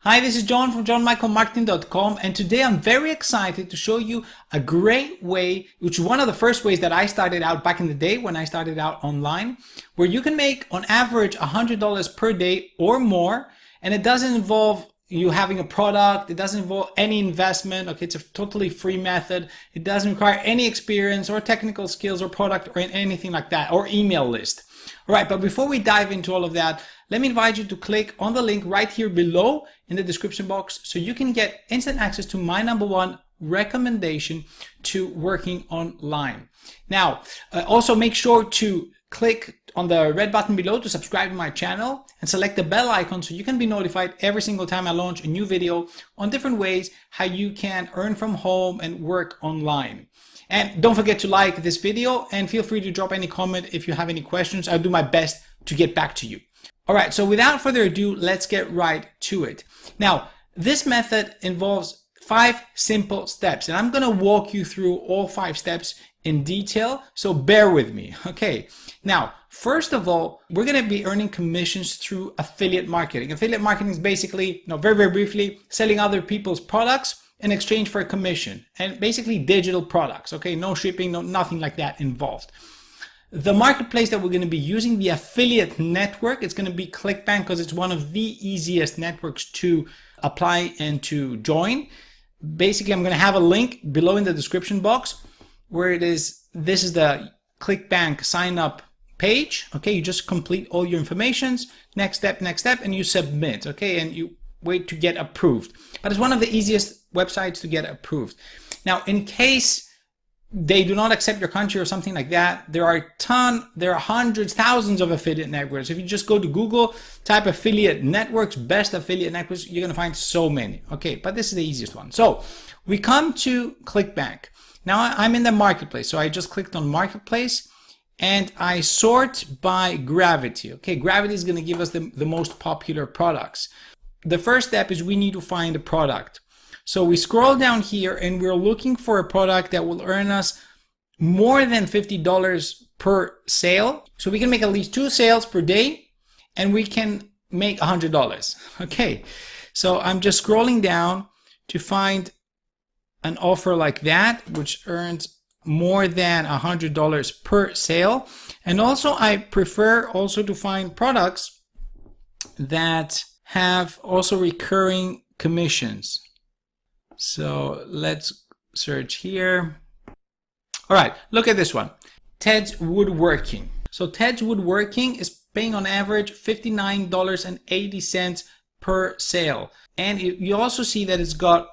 Hi, this is John from johnmichaelmarketing.com, and today I'm very excited to show you a great way, which is one of the first ways that I started out back in the day when I started out online, where you can make on average $100 per day or more, and it doesn't involve you having a product, it doesn't involve any investment. Okay, it's a totally free method. It doesn't require any experience or technical skills or product or anything like that, or email list. All right, but before we dive into all of that, let me invite you to click on the link right here below in the description box so you can get instant access to my #1 recommendation to working online. Now, also make sure to click on the red button below to subscribe to my channel and select the bell icon so you can be notified every single time I launch a new video on different ways how you can earn from home and work online. And don't forget to like this video and feel free to drop any comment if you have any questions. I'll do my best to get back to you. All right, so without further ado, let's get right to it. Now, this method involves 5 simple steps, and I'm gonna walk you through all 5 steps in detail, so bear with me. Okay, now, first of all, we're gonna be earning commissions through affiliate marketing. Affiliate marketing is basically, very, very briefly, selling other people's products in exchange for a commission, and basically digital products, okay? No shipping, nothing like that involved. The marketplace that we're going to be using, the affiliate network, it's going to be Clickbank because it's one of the easiest networks to apply and to join. Basically, I'm going to have a link below in the description box where this is the Clickbank sign up page. Okay, you just complete all your informations, next step, and you submit, okay, and you wait to get approved. But it's one of the easiest websites to get approved. Now, in case they do not accept your country or something like that, there are hundreds, thousands of affiliate networks. If you just go to Google, type affiliate networks, best affiliate networks, you're going to find so many. Okay, but this is the easiest one. So we come to Clickbank. Now I'm in the marketplace. So I just clicked on marketplace and I sort by gravity. Okay, gravity is going to give us the most popular products. The first step is we need to find a product. So we scroll down here and we're looking for a product that will earn us more than $50 per sale. So we can make at least 2 sales per day and we can make $100. Okay, so I'm just scrolling down to find an offer like that, which earns more than $100 per sale. And also I prefer also to find products that have also recurring commissions. So let's search here. All right, look at this one, Ted's Woodworking. So Ted's Woodworking is paying on average $59.80 per sale. And you also see that it's got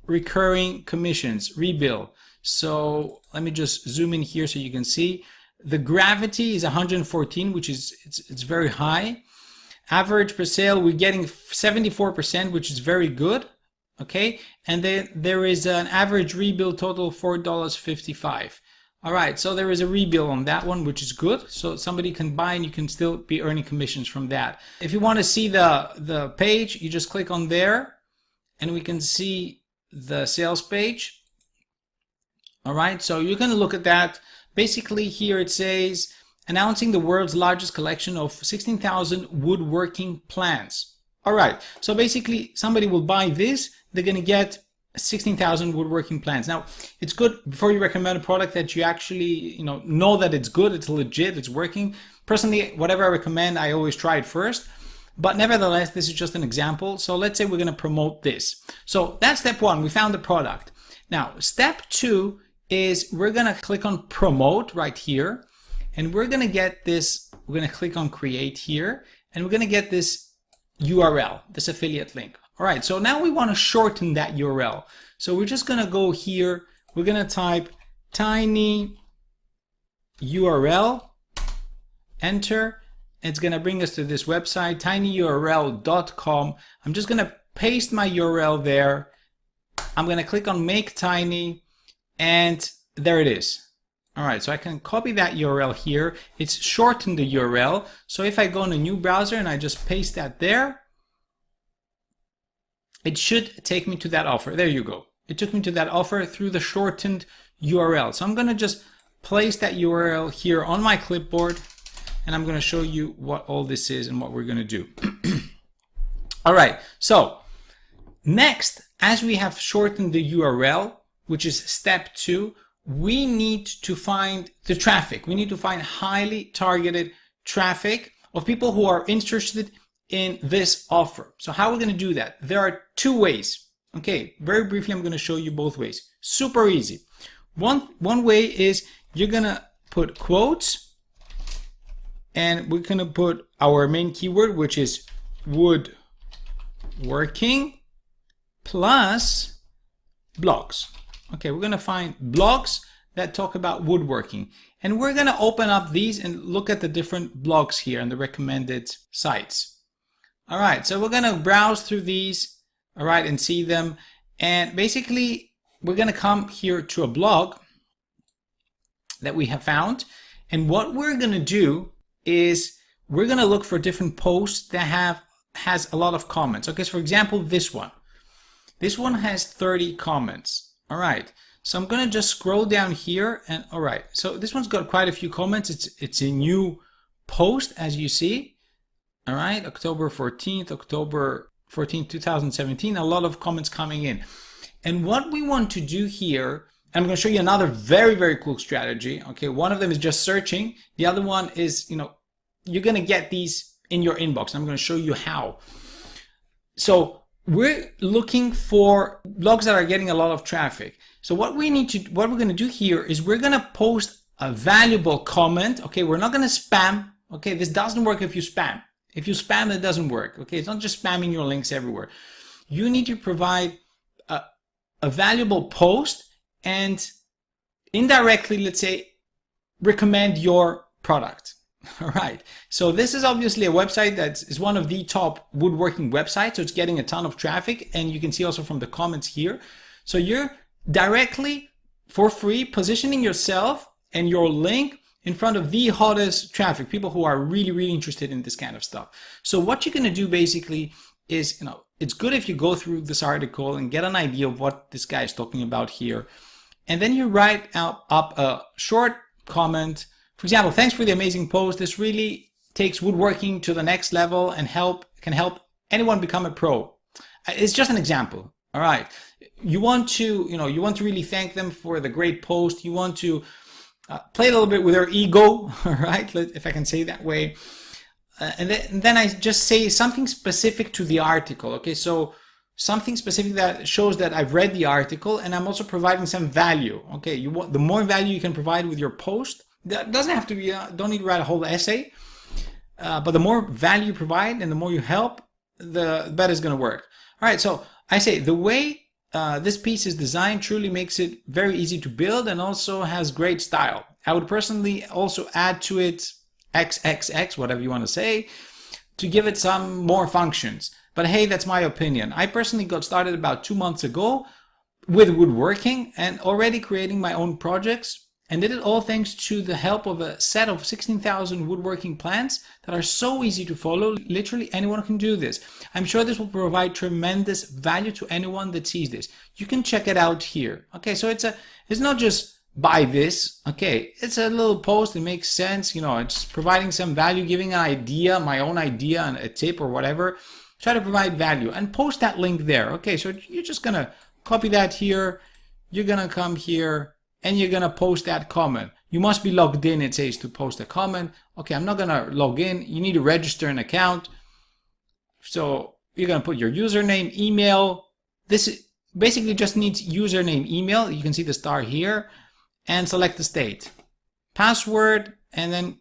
recurring commissions, rebill. So let me just zoom in here so you can see. The gravity is 114, which is it's very high. Average per sale, we're getting 74%, which is very good. Okay, and then there is an average rebill total $4.55. All right, so there is a rebill on that one, which is good. So somebody can buy and you can still be earning commissions from that. If you want to see the page, you just click on there and we can see the sales page. All right, so you can look at that. Basically here it says, announcing the world's largest collection of 16,000 woodworking plants. All right, so basically somebody will buy this, they're going to get 16,000 woodworking plants. Now, it's good before you recommend a product that you actually know that it's good, it's legit, it's working. Personally, whatever I recommend, I always try it first. But nevertheless, this is just an example. So let's say we're going to promote this. So that's step 1, we found the product. Now, step 2 is we're going to click on promote right here. And we're going to get this, we're going to click on create here. And we're going to get this URL, this affiliate link. All right, so now we want to shorten that URL. So we're just going to go here. We're going to type tiny URL, enter. It's going to bring us to this website, tinyurl.com. I'm just going to paste my URL there. I'm going to click on make tiny, and there it is. All right, so I can copy that URL here. It's shortened the URL. So if I go in a new browser and I just paste that there, it should take me to that offer. There you go. It took me to that offer through the shortened URL. So I'm going to just place that URL here on my clipboard and I'm going to show you what all this is and what we're going to do. All right, so Next, as we have shortened the URL, which is step 2, we need to find the traffic. We need to find highly targeted traffic of people who are interested in this offer. So how are we going to do that? There are 2 ways. Okay, very briefly, I'm going to show you both ways. Super easy. One way is you're going to put quotes, and we're going to put our main keyword, which is woodworking plus blogs. Okay, we're going to find blogs that talk about woodworking, and we're going to open up these and look at the different blogs here and the recommended sites. All right, so we're going to browse through these, all right, and see them. And basically, we're going to come here to a blog that we have found. And what we're going to do is we're going to look for different posts that has a lot of comments. Okay, so for example, this one. This one has 30 comments. All right, so I'm going to just scroll down here, and all right, so this one's got quite a few comments. It's a new post, as you see. All right, October 14th, 2017, a lot of comments coming in. And what we want to do here, I'm going to show you another very, very cool strategy. Okay, one of them is just searching. The other one is, you're going to get these in your inbox. I'm going to show you how. So we're looking for blogs that are getting a lot of traffic. So what we're going to do here is we're going to post a valuable comment. Okay, we're not going to spam. Okay, this doesn't work if you spam. If you spam, it doesn't work. Okay, it's not just spamming your links everywhere. You need to provide a valuable post and indirectly, let's say, recommend your product. All right, so this is obviously a website that is one of the top woodworking websites, so it's getting a ton of traffic, and you can see also from the comments here. So you're directly, for free, positioning yourself and your link in front of the hottest traffic, people who are really, really interested in this kind of stuff. So what you're going to do basically is, it's good if you go through this article and get an idea of what this guy is talking about here. And then you write up a short comment. For example, thanks for the amazing post. This really takes woodworking to the next level and can help anyone become a pro. It's just an example. All right. You want to really thank them for the great post. You want to play a little bit with their ego, all right, if I can say that way. And then I just say something specific to the article. Okay, so something specific that shows that I've read the article and I'm also providing some value. Okay, the more value you can provide with your post, that doesn't have to be, don't need to write a whole essay, but the more value you provide and the more you help, the better it's going to work. All right, so I say the way this piece is designed truly makes it very easy to build and also has great style. I would personally also add to it XXX, whatever you want to say, to give it some more functions. But hey, that's my opinion. I personally got started about 2 months ago with woodworking and already creating my own projects, and did it all thanks to the help of a set of 16,000 woodworking plans that are so easy to follow. Literally anyone can do this. I'm sure this will provide tremendous value to anyone that sees this. You can check it out here. Okay, so it's not just buy this. Okay, it's a little post. It makes sense. It's providing some value, giving an idea, my own idea, and a tip or whatever. Try to provide value and post that link there. Okay, so you're just gonna copy that here. You're gonna come here and you're gonna post that comment. You must be logged in, it says, to post a comment. Okay, I'm not gonna log in. You need to register an account. So you're gonna put your username, email. This basically just needs username, email. You can see the star here, and select the state, password, and then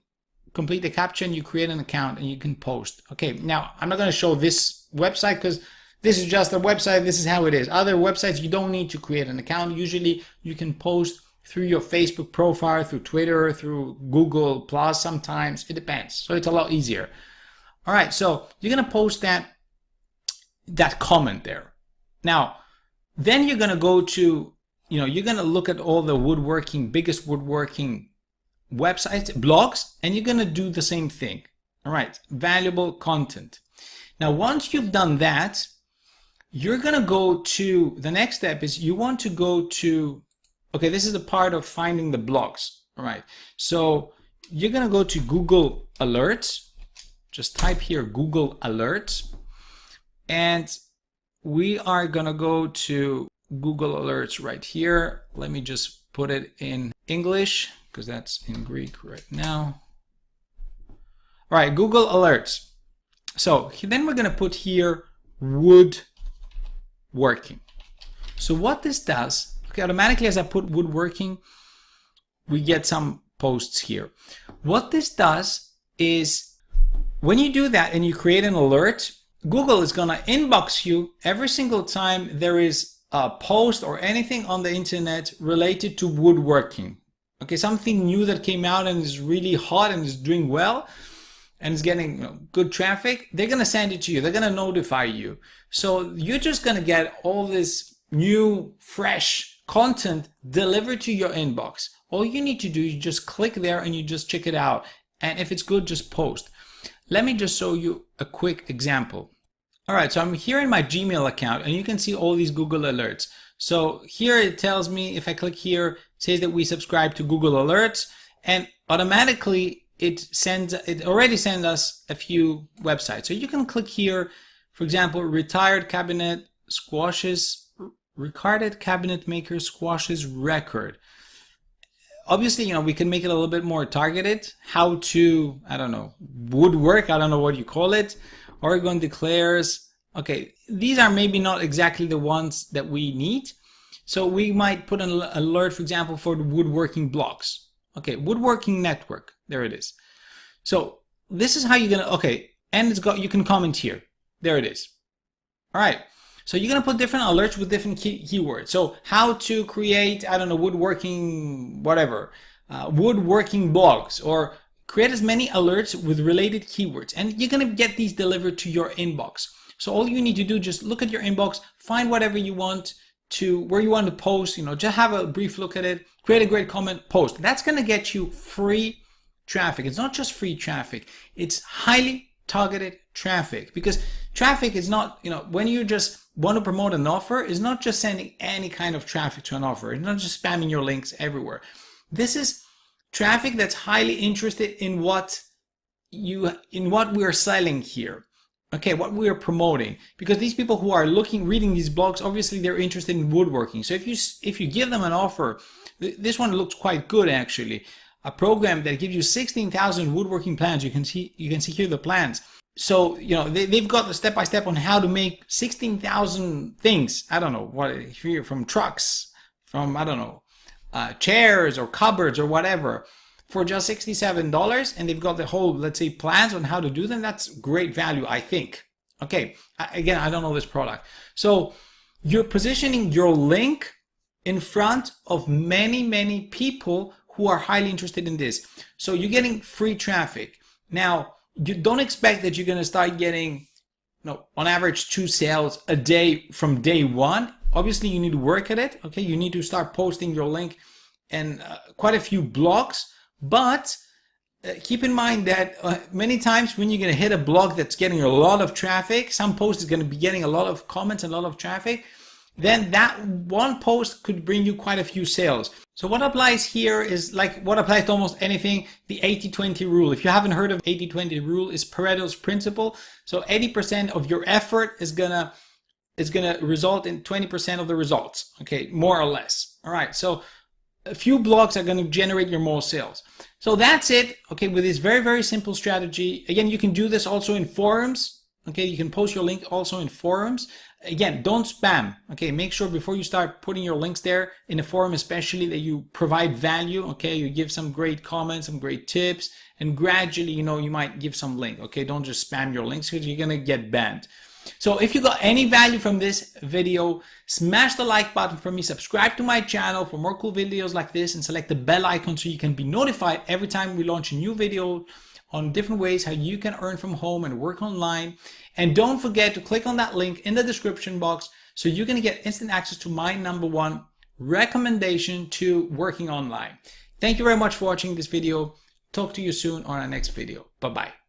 complete the captcha. And you create an account and you can post. Okay, now I'm not gonna show this website because this is just a website. This is how it is. Other websites, you don't need to create an account. Usually you can post through your Facebook profile, through Twitter, through Google Plus sometimes. It depends. So it's a lot easier. All right, so you're gonna post that comment there. Now, then you're gonna go to, you're gonna look at all the biggest woodworking websites, blogs, and you're gonna do the same thing. All right, valuable content. Now, once you've done that, you're gonna go to, the next step is you want to go to, okay, this is the part of finding the blogs. All right, so you're gonna go to Google Alerts. Just type here Google Alerts, and we are gonna go to Google Alerts right here. Let me just put it in English because that's in Greek right now. All right, Google Alerts. So then we're gonna put here woodworking. So what this does, okay, automatically as I put woodworking, we get some posts here. What this does is when you do that and you create an alert, Google is gonna inbox you every single time there is a post or anything on the internet related to woodworking. Okay, something new that came out and is really hot and is doing well and is getting good traffic, they're gonna send it to you. They're gonna notify you. So you're just gonna get all this new, fresh content delivered to your inbox. All you need to do is just click there and you just check it out. And if it's good, just post. Let me just show you a quick example. All right, so I'm here in my Gmail account and you can see all these Google Alerts. So here it tells me, if I click here, it says that we subscribe to Google Alerts, and automatically it already sends us a few websites. So you can click here, for example, retired cabinet maker squashes record. Obviously, we can make it a little bit more targeted. How to, I don't know, woodwork, I don't know what you call it. Oregon declares, okay, these are maybe not exactly the ones that we need. So we might put an alert, for example, for the woodworking blocks. Okay, woodworking network, there it is. So this is how you're gonna, okay, and you can comment here. There it is. All right. So you're gonna put different alerts with different keywords. So how to create, I don't know, woodworking, whatever, woodworking blogs, or create as many alerts with related keywords. And you're gonna get these delivered to your inbox. So all you need to do, just look at your inbox, find whatever you want to, where you want to post, just have a brief look at it, create a great comment, post. That's gonna get you free traffic. It's not just free traffic, it's highly targeted traffic, because traffic is not, when you just want to promote an offer, is not just sending any kind of traffic to an offer. It's not just spamming your links everywhere. This is traffic that's highly interested in what we are selling here. Okay, what we are promoting, because these people who are reading these blogs, obviously they're interested in woodworking. So if you give them an offer, this one looks quite good actually. A program that gives you 16,000 woodworking plans. You can see here the plans. So they've got the step-by-step on how to make 16,000 things. I don't know what, from trucks, from I don't know, chairs or cupboards or whatever, for just $67, and they've got the whole, let's say, plans on how to do them. That's great value, I think. Okay, again, I don't know this product. So you're positioning your link in front of many people who are highly interested in this. So you're getting free traffic. Now, you don't expect that you're going to start getting, on average 2 sales a day from day one. Obviously, you need to work at it. Okay, you need to start posting your link in quite a few blogs. But keep in mind that many times when you're going to hit a blog that's getting a lot of traffic, some post is going to be getting a lot of comments, a lot of traffic, then that one post could bring you quite a few sales. So what applies here is like what applies to almost anything, the 80-20 rule. If you haven't heard of 80-20 rule, is Pareto's principle. So 80% of your effort is gonna result in 20% of the results. Okay, more or less. All right, so a few blogs are going to generate your most sales. So that's it. Okay, with this very simple strategy. Again, you can do this also in forums. Okay, you can post your link also in forums. Again, don't spam. Okay, make sure before you start putting your links there in a forum, especially, that you provide value. Okay, you give some great comments, some great tips, and gradually, you might give some link. Okay, don't just spam your links because you're gonna get banned. So if you got any value from this video, smash the like button for me, subscribe to my channel for more cool videos like this, and select the bell icon so you can be notified every time we launch a new video on different ways how you can earn from home and work online. And don't forget to click on that link in the description box so you can get instant access to my #1 recommendation to working online. Thank you very much for watching this video. Talk to you soon on our next video. Bye-bye.